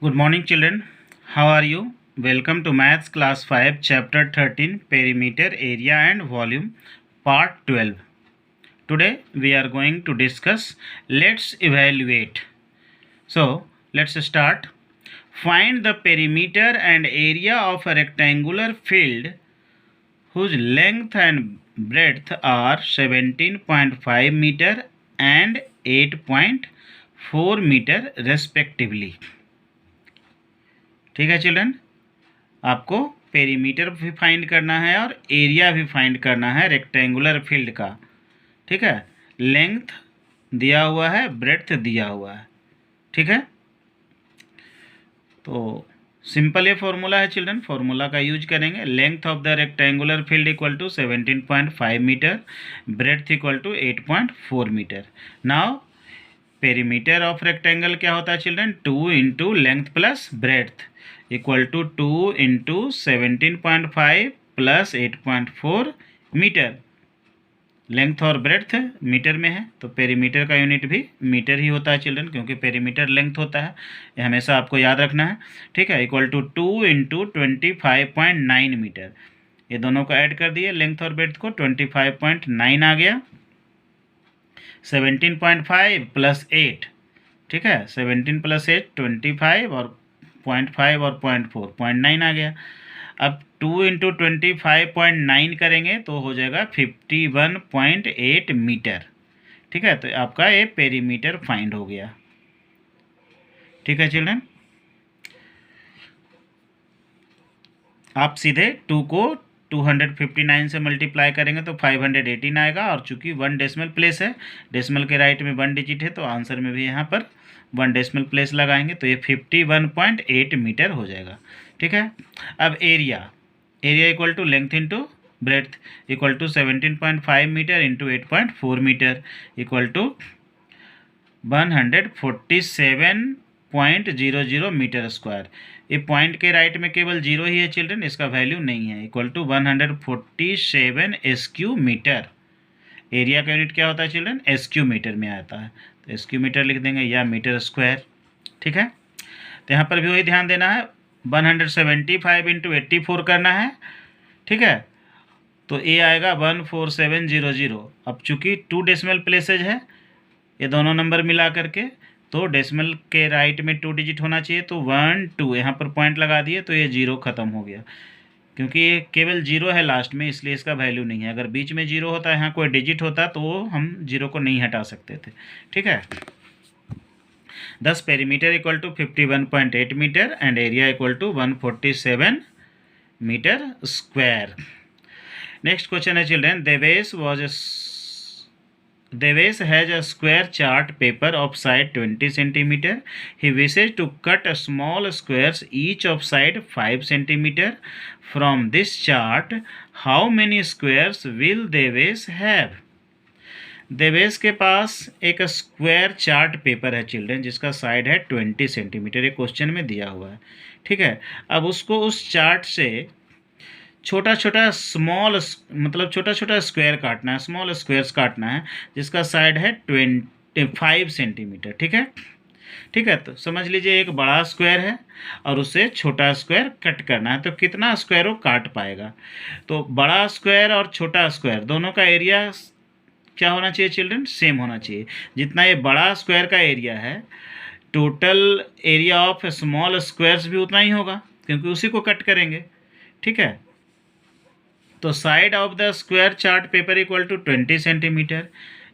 Good morning, children. How are you? Welcome to Maths Class 5, Chapter 13, Perimeter, Area and Volume, Part 12. Today we are going to discuss Let's Evaluate. So, let's start. Find the perimeter and area of a rectangular field whose length and breadth are 17.5 meter and 8.4 meter respectively. ठीक है children, आपको perimeter भी find करना है और area भी find करना है रेक्टेंगुलर फील्ड का। ठीक है, लेंथ दिया हुआ है, ब्रेड्थ दिया हुआ है। ठीक है, तो सिंपल ये फॉर्मूला है चिल्ड्रन, फॉर्मूला का यूज करेंगे। Length of the rectangular field equal to 17.5 metre, breadth equal to 8.4 metre. Now perimeter of rectangle क्या होता है children? 2 into length plus breadth equal to 2 into 17.5 plus 8.4 metre. Length और breadth metre में है तो perimeter का unit भी metre ही होता है चिल्ड्रन, क्योंकि पेरीमीटर लेंथ होता है, ये हमेशा आपको याद रखना है। ठीक है, इक्वल टू 2 इंटू 25.9 मीटर। ये दोनों को ऐड कर दिए, लेंथ और ब्रेड्थ को, 25.9 आ गया। 17.5 प्लस 8, ठीक है, 17 प्लस 8 25 और 0.5 और 0.4 0.9 आ गया। अब 2 इंटू 25.9 करेंगे तो हो जाएगा 51.8 मीटर। ठीक है, तो आपका ये पेरीमीटर फाइंड हो गया। ठीक है चिल्ड्रन, आप सीधे 2 को 259 से मल्टीप्लाई करेंगे तो 518 आएगा, और चूंकि 1 डेसिमल प्लेस है, डेसिमल के राइट में 1 डिजिट है, तो आंसर में भी यहाँ पर 1 डेसिमल प्लेस लगाएंगे तो ये 51.8 मीटर हो जाएगा। ठीक है, अब area equal to length into breadth equal to 17.5 metre into 8.4 metre equal to 147.00 metre square. ये पॉइंट के राइट में केवल जीरो ही है चिल्ड्रन, इसका वैल्यू नहीं है। Equal to 147 SQ metre. Area का यूनिट क्या होता है चिल्ड्रन? SQ मीटर में आता है, तो SQ मीटर लिख देंगे या मीटर स्क्वायर। ठीक है, तो यहाँ पर भी वही ध्यान देना है, 175 इंटू 84 करना है। ठीक है, तो ये आएगा 14700। अब चूँकि 2 डेसिमल प्लेसेज है ये दोनों नंबर मिला करके, तो डेसिमल के राइट में 2 डिजिट होना चाहिए, तो 1 2 यहाँ पर पॉइंट लगा दिए तो ये 0 ख़त्म हो गया। क्योंकि ये केवल 0 है लास्ट में, इसलिए इसका वैल्यू नहीं है। अगर बीच में 0 होता, यहाँ कोई डिजिट होता, तो हम 0 को नहीं हटा सकते थे। ठीक है, 10 perimeter equal to 51.8 metre and area equal to 147 metre square. Next question है children, Devesh has a square chart paper of side 20 centimeter. He wishes to cut small squares each of side 5 centimeter. From this chart, how many squares will Devesh have? Devesh के पास एक square chart paper है children, जिसका side है 20 centimetre. ये question में दिया हुआ है। ठीक है, अब उसको उस चार्ट से छोटा छोटा स्क्वायर काटना है, स्मॉल स्क्वायर्स काटना है, जिसका साइड है 25 सेंटीमीटर। ठीक है, तो समझ लीजिए एक बड़ा स्क्वायर है और उससे छोटा स्क्वायर कट करना है, तो कितना स्क्वायर वो काट पाएगा? तो बड़ा स्क्वायर और छोटा स्क्वायर दोनों का एरिया क्या होना चाहिए चिल्ड्रन? सेम होना चाहिए। जितना ये बड़ा स्क्वायर का एरिया है, total area of small squares भी उतना ही होगा, क्योंकि उसी को कट करेंगे। ठीक है, तो side of the square chart paper equal to 20 centimetre.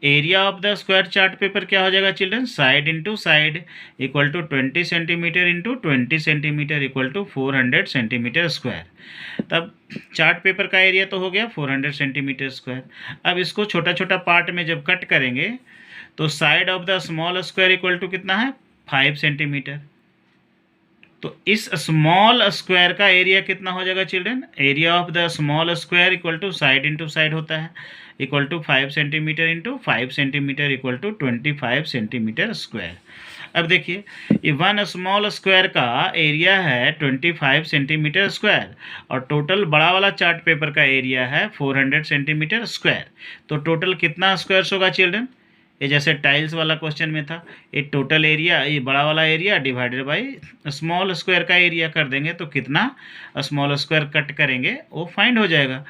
Area of the square chart paper क्या हो जाएगा children? Side into side equal to 20 centimetre into 20 centimetre equal to 400 centimetre square. तब चार्ट पेपर का area तो हो गया 400 centimetre square. अब इसको छोटा छोटा पार्ट में जब कट करेंगे तो side of the small square equal to कितना है? 5 सेंटीमीटर। तो इस स्मॉल स्क्वायर का एरिया कितना हो जाएगा children? Area of the small square equal to side into side होता है, equal to 5 centimetre into 5 centimetre equal to 25 centimetre square. अब देखिए, ये 1 स्मॉल स्क्वायर का एरिया है 25 सेंटीमीटर स्क्वायर, और टोटल बड़ा वाला चार्ट पेपर का एरिया है 400 सेंटीमीटर स्क्वायर। तो टोटल कितना स्क्वायर्स होगा चिल्ड्रन? ये जैसे टाइल्स वाला क्वेश्चन में था, ये टोटल एरिया, ये बड़ा वाला area divided by small square का एरिया कर देंगे तो कितना स्मॉल स्क्वायर कट करेंगे वो फाइंड हो जाएगा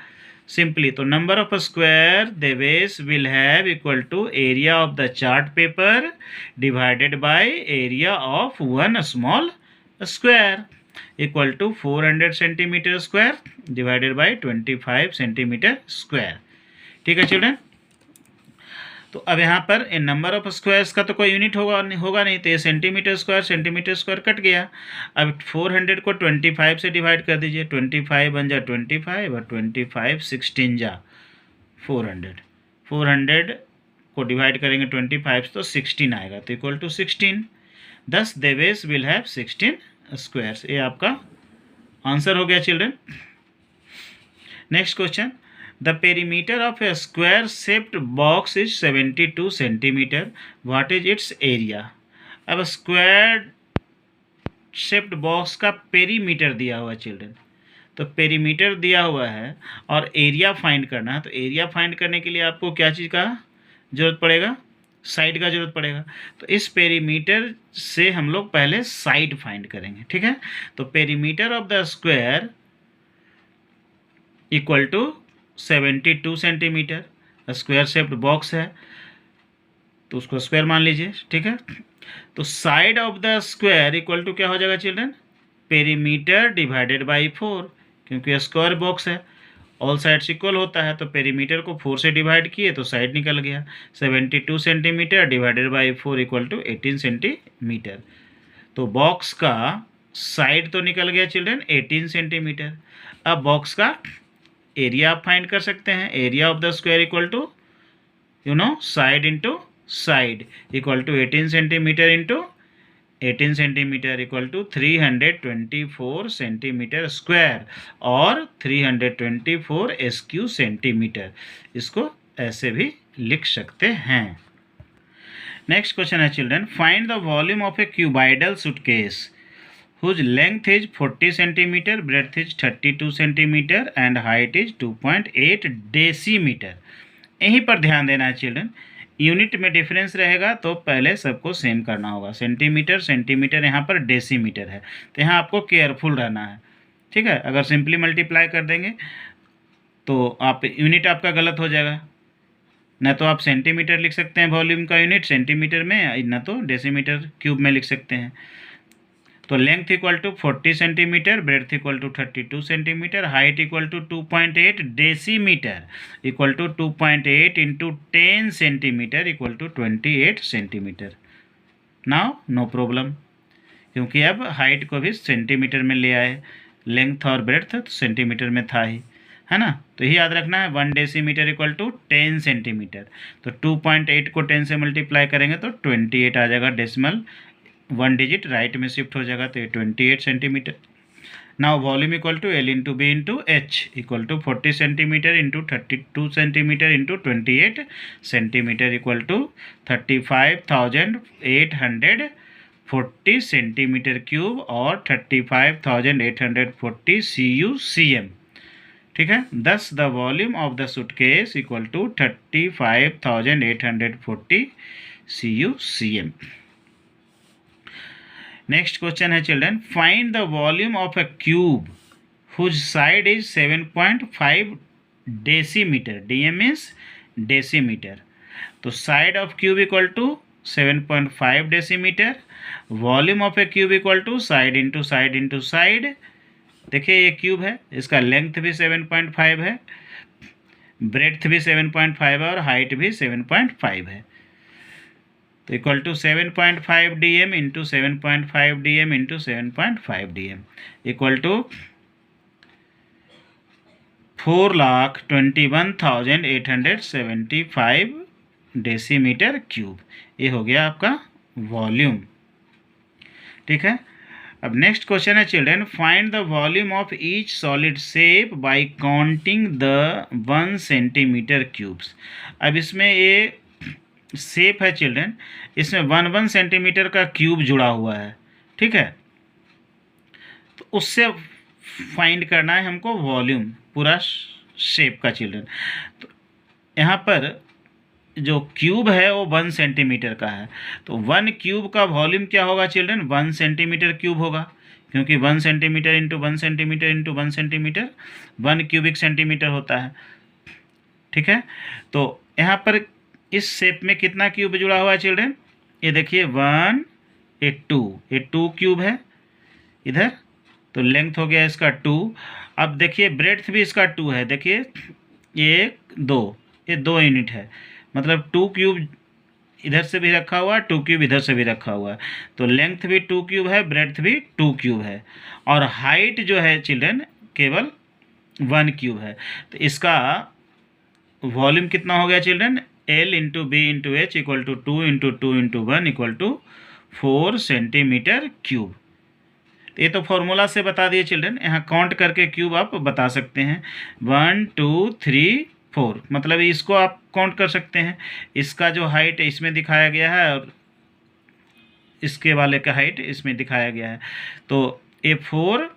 सिंपली। तो number of square Devesh will have equal to area of the chart paper divided by area of one small square equal to 400 centimetre square divided by 25 centimetre square. ठीक है children. तो अब यहाँ पर इन नंबर ऑफ स्क्वायर्स का तो कोई unit होगा नहीं, तो ये सेंटीमीटर स्क्वायर कट गया। अब 400 को 25 से डिवाइड कर दीजिए, 25 बन जा 25 और 25 16 जा 400। 400 को डिवाइड करेंगे 25 तो 16 आएगा, तो इक्वल टू 16। दस देवेश विल हैव 16 स्क्वायर्स। ये आपका आंसर हो गया children. Next question, the perimeter of a square shaped box is 72 centimeter. What is its area? अब स्क्वायर शेप्ड बॉक्स का पेरीमीटर दिया हुआ है चिल्ड्रन, तो पेरीमीटर दिया हुआ है और एरिया फाइंड करना है। तो एरिया फाइंड करने के लिए आपको क्या चीज़ का ज़रूरत पड़ेगा? साइड का ज़रूरत पड़ेगा। तो इस पेरीमीटर से हम लोग पहले साइड फाइंड करेंगे, ठीक है। तो perimeter of the square equal to 72 centimetre. Square shaped box है तो उसको स्क्वायर मान लीजिए, ठीक है। तो side of the square equal to क्या हो जाएगा चिल्ड्रन? पेरीमीटर डिवाइडेड बाई 4, क्योंकि स्क्वायर बॉक्स है, ऑल साइड्स इक्वल होता है। तो पेरीमीटर को 4 से डिवाइड किए तो साइड निकल गया। 72 centimetre divided by 4 equal to 18 centimetre. तो बॉक्स का साइड तो निकल गया चिल्ड्रन 18 सेंटीमीटर। अब बॉक्स का एरिया आप फाइंड कर सकते हैं। Area of the square equal to side into side equal to 18 centimetre into 18 centimetre equal to 324 centimetre square और 324 SQ सेंटीमीटर। इसको ऐसे भी लिख सकते हैं। नेक्स्ट क्वेश्चन है children, find the volume of A cuboidal suitcase whose length is 40 centimeter, breadth is 32 centimeter and height is 2.8 decimetre. यहीं पर ध्यान देना है चिल्ड्रन, यूनिट में डिफरेंस रहेगा तो पहले सबको सेम करना होगा। सेंटीमीटर सेंटीमीटर, यहाँ पर डेसीमीटर है, तो यहाँ आपको केयरफुल रहना है, ठीक है। अगर सिंपली मल्टीप्लाई कर देंगे तो आप यूनिट आपका गलत हो जाएगा। न तो आप सेंटीमीटर लिख सकते हैं वॉल्यूम का यूनिट सेंटीमीटर में, न तो डेसीमीटर क्यूब में लिख सकते हैं। तो length equal to 40 centimetre, breadth equal to 32 centimetre, height equal to 2.8 decimetre equal to 2.8 into 10 centimetre equal to 28 centimetre. Now no problem, क्योंकि अब हाइट को भी सेंटीमीटर में ले आए, लेंथ और ब्रेड्थ तो सेंटीमीटर में था ही, है ना। तो यही याद रखना है, 1 डेसीमीटर इक्वल टू 10 सेंटीमीटर। तो 2.8 को 10 से मल्टीप्लाई करेंगे तो 28 आ जाएगा, डेसिमल 1 डिजिट राइट में शिफ्ट हो जाएगा, तो ये 28 centimetre. Now volume equal to L into B into H equal to 40 centimetre into 32 centimetre into 28 centimetre equal to 35,840 centimetre cube और 35,840 CU/cm, ठीक है। Thus the volume of the suitcase equal to 35,840 CU/cm। Next question है children, find the volume of a cube whose side is 7.5 decimetre. DM means decimetre. तो side of cube equal to 7.5 decimetre, volume of a cube equal to side into side into side. देखिए ये cube है, इसका length भी 7.5 है, breadth भी 7.5 है और हाइट भी 7.5 है। तो equal to 7.5 DM into 7.5 DM into 7.5 DM equal to 4,21,875 decimetre cube. ये हो गया आपका वॉल्यूम, ठीक है। अब नेक्स्ट क्वेश्चन है children, find the volume of each solid shape by counting the 1 centimetre cubes. अब इसमें ये शेप है चिल्ड्रन, इसमें 1 सेंटीमीटर का क्यूब जुड़ा हुआ है, ठीक है। तो उससे फाइंड करना है हमको वॉल्यूम पूरा शेप का चिल्ड्रन। तो यहाँ पर जो क्यूब है वो 1 सेंटीमीटर का है, तो 1 क्यूब का वॉल्यूम क्या होगा चिल्ड्रन, 1 सेंटीमीटर क्यूब होगा, क्योंकि 1 centimetre into 1 centimetre into 1 centimetre 1 cubic centimetre होता है। ठीक है, तो यहाँ पर इस शेप में कितना क्यूब जुड़ा हुआ है चिल्ड्रन, ये देखिए 1 ये 2 क्यूब है इधर, तो लेंथ हो गया इसका 2। अब देखिए ब्रेड्थ भी इसका 2 है, देखिए 1 2 ये 2 यूनिट है, मतलब 2 क्यूब इधर से भी रखा हुआ है, 2 क्यूब इधर से भी रखा हुआ है, तो लेंथ भी 2 क्यूब है, ब्रेड्थ भी 2 क्यूब है, और हाइट जो है चिल्ड्रन केवल 1 क्यूब है। तो इसका वॉल्यूम कितना हो गया children, L into B into H equal to 2 into 2 into 1 equal to 4 centimetre cube. ये तो फॉर्मूला से बता दिए चिल्ड्रन, यहाँ काउंट करके क्यूब आप बता सकते हैं, 1 2 3 4, मतलब इसको आप काउंट कर सकते हैं। इसका जो हाइट इसमें दिखाया गया है और इसके वाले का हाइट इसमें दिखाया गया है, तो ये 4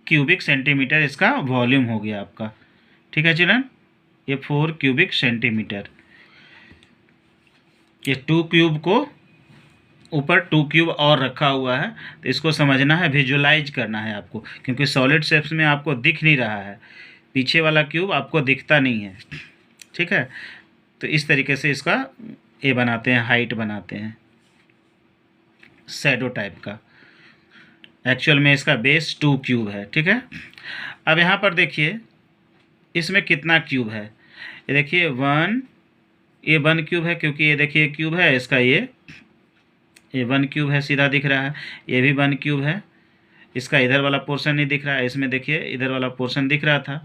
क्यूबिक सेंटीमीटर इसका वॉल्यूम हो गया आपका। ठीक है चिल्ड्रन, ये 4 क्यूबिक सेंटीमीटर, ये 2 क्यूब को ऊपर 2 क्यूब और रखा हुआ है, तो इसको समझना है, विजुलाइज करना है आपको, क्योंकि सॉलिड शेप्स में आपको दिख नहीं रहा है, पीछे वाला क्यूब आपको दिखता नहीं है। ठीक है, तो इस तरीके से इसका ये बनाते हैं, हाइट बनाते हैं शैडो टाइप का। एक्चुअल में इसका बेस 2 क्यूब है। ठीक है, अब यहाँ पर देखिए इसमें कितना क्यूब है, ये देखिए ये 1 क्यूब है, क्योंकि ये देखिए क्यूब है इसका, ये 1 क्यूब है, सीधा दिख रहा है, ये भी 1 क्यूब है, इसका इधर वाला पोर्शन नहीं दिख रहा है, इसमें देखिए इधर वाला पोर्शन दिख रहा था,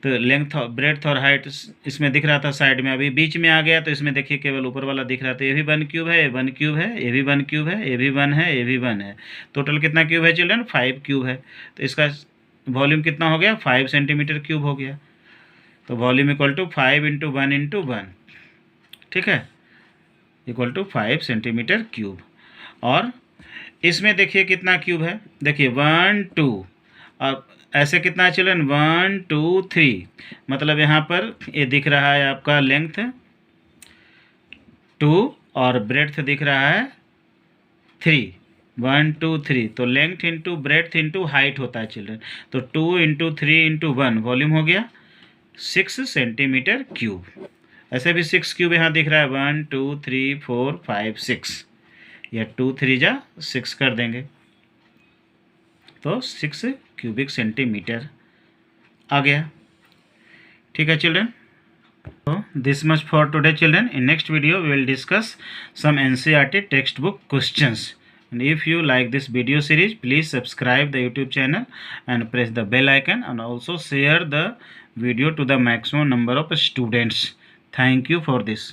तो लेंथ ब्रेड्थ और हाइट इसमें दिख रहा था साइड में, अभी बीच में आ गया तो इसमें देखिए केवल ऊपर वाला दिख रहा था। ये भी 1 क्यूब है, ये 1 क्यूब है, ये भी 1 क्यूब है, ये भी 1 है, ये भी 1 है, टोटल कितना क्यूब है चिल्ड्रन, 5 क्यूब है। तो इसका वॉल्यूम कितना हो गया, 5 सेंटीमीटर क्यूब हो गया, तो volume equal to 5 into 1 into 1, ठीक है, इक्वल टू 5 सेंटीमीटर क्यूब। और इसमें देखिए कितना क्यूब है, देखिए 1 2, अब ऐसे कितना है चिल्ड्रन, 1 2 3, मतलब यहाँ पर ये दिख रहा है आपका लेंथ 2 और ब्रेड्थ दिख रहा है 3, 1 2 3, तो length into breadth into height होता है चिल्ड्रन, तो 2 इंटू 3 इंटू 1 वॉल्यूम हो गया 6 सेंटीमीटर क्यूब। ऐसे भी 6 क्यूब यहाँ दिख रहा है, 1 2 3 4 5 6, या 2 3 जा 6 कर देंगे, तो 6 क्यूबिक सेंटीमीटर आ गया। ठीक है children, so this much for today children. In next video we will discuss some NCERT textbook questions, and if you like this video series please subscribe the YouTube channel and press the bell icon, and also share the video to the maximum number of students. Thank you for this.